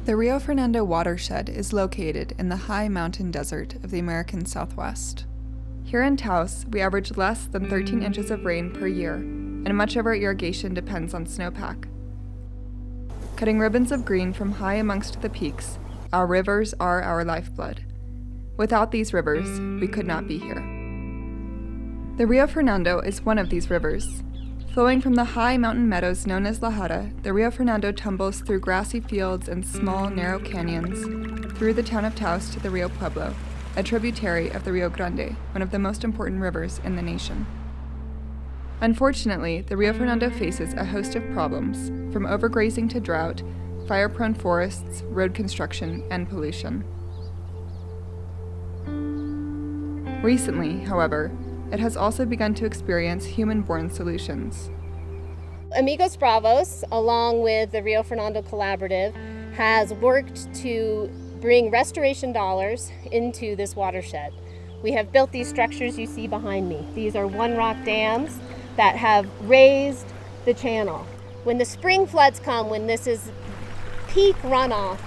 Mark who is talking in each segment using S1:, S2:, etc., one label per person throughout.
S1: The Rio Fernando Watershed is located in the high mountain desert of the American Southwest. Here in Taos, we average less than 13 inches of rain per year, and much of our irrigation depends on snowpack. Cutting ribbons of green from high amongst the peaks, our rivers are our lifeblood. Without these rivers, we could not be here. The Rio Fernando is one of these rivers. Flowing from the high mountain meadows known as La Jara, the Rio Fernando tumbles through grassy fields and small, narrow canyons, through the town of Taos to the Rio Pueblo, a tributary of the Rio Grande, one of the most important rivers in the nation. Unfortunately, the Rio Fernando faces a host of problems, from overgrazing to drought, fire-prone forests, road construction, and pollution. Recently, however, it has also begun to experience human-born solutions.
S2: Amigos Bravos, along with the Rio Fernando Collaborative, has worked to bring restoration dollars into this watershed. We have built these structures you see behind me. These are one-rock dams that have raised the channel. When the spring floods come, when this is peak runoff,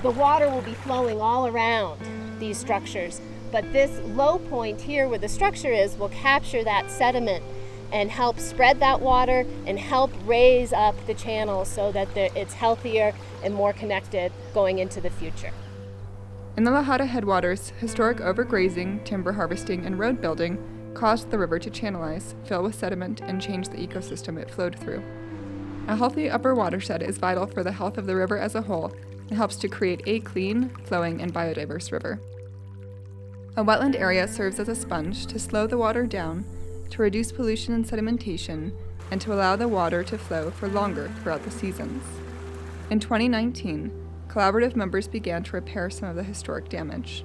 S2: the water will be flowing all around these structures. But this low point here where the structure is will capture that sediment and help spread that water and help raise up the channel so that it's healthier and more connected going into the future.
S1: In the La Jara headwaters, historic overgrazing, timber harvesting, and road building caused the river to channelize, fill with sediment, and change the ecosystem it flowed through. A healthy upper watershed is vital for the health of the river as a whole and helps to create a clean, flowing, and biodiverse river. A wetland area serves as a sponge to slow the water down, to reduce pollution and sedimentation, and to allow the water to flow for longer throughout the seasons. In 2019, collaborative members began to repair some of the historic damage.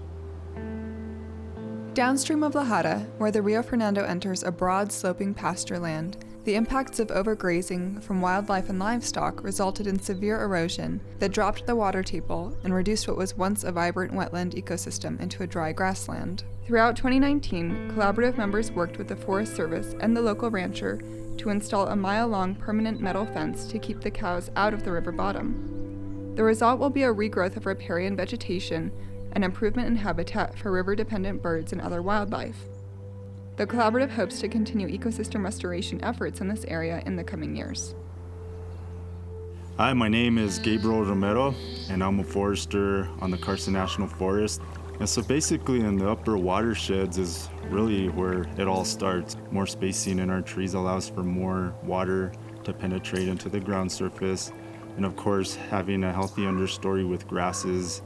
S1: Downstream of La Jara, where the Rio Fernando enters a broad sloping pasture land, the impacts of overgrazing from wildlife and livestock resulted in severe erosion that dropped the water table and reduced what was once a vibrant wetland ecosystem into a dry grassland. Throughout 2019, collaborative members worked with the Forest Service and the local rancher to install a mile-long permanent metal fence to keep the cows out of the river bottom. The result will be a regrowth of riparian vegetation and improvement in habitat for river-dependent birds and other wildlife. The collaborative hopes to continue ecosystem restoration efforts in this area in the coming years.
S3: Hi, my name is Gabriel Romero, and I'm a forester on the Carson National Forest. And so basically in the upper watersheds is really where it all starts. More spacing in our trees allows for more water to penetrate into the ground surface. And of course, having a healthy understory with grasses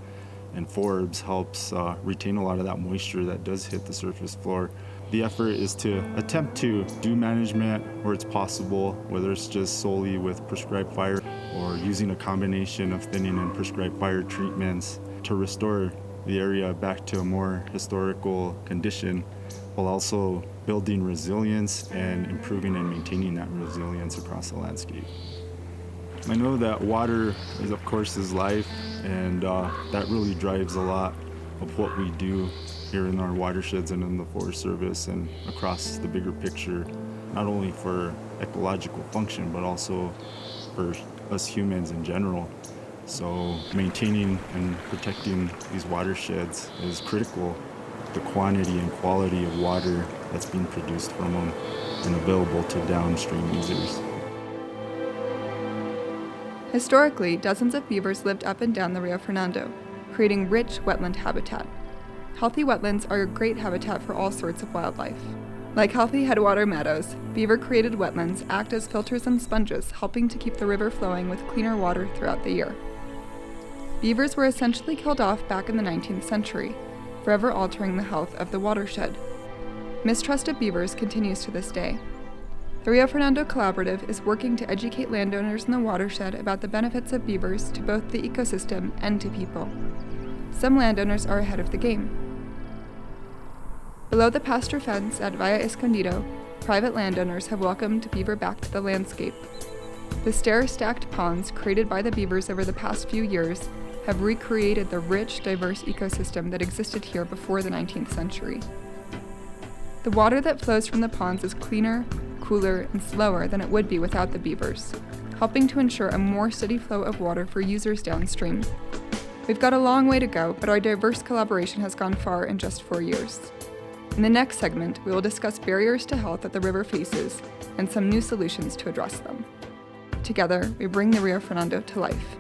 S3: and forbs helps retain a lot of that moisture that does hit the surface floor. The effort is to attempt to do management where it's possible, whether it's just solely with prescribed fire or using a combination of thinning and prescribed fire treatments to restore the area back to a more historical condition, while also building resilience and improving and maintaining that resilience across the landscape. I know that water is, of course, is life, and that really drives a lot of what we do here in our watersheds and in the Forest Service and across the bigger picture, not only for ecological function, but also for us humans in general. So maintaining and protecting these watersheds is critical. The quantity and quality of water that's being produced from them and available to downstream users.
S1: Historically, dozens of beavers lived up and down the Rio Fernando, creating rich wetland habitat. Healthy wetlands are a great habitat for all sorts of wildlife. Like healthy headwater meadows, beaver-created wetlands act as filters and sponges, helping to keep the river flowing with cleaner water throughout the year. Beavers were essentially killed off back in the 19th century, forever altering the health of the watershed. Mistrust of beavers continues to this day. The Rio Fernando Collaborative is working to educate landowners in the watershed about the benefits of beavers to both the ecosystem and to people. Some landowners are ahead of the game. Below the pasture fence at Valle Escondido, private landowners have welcomed beaver back to the landscape. The stair-stacked ponds created by the beavers over the past few years have recreated the rich, diverse ecosystem that existed here before the 19th century. The water that flows from the ponds is cleaner, cooler, and slower than it would be without the beavers, helping to ensure a more steady flow of water for users downstream. We've got a long way to go, but our diverse collaboration has gone far in just 4 years. In the next segment, we will discuss barriers to health that the river faces and some new solutions to address them. Together, we bring the Rio Fernando to life.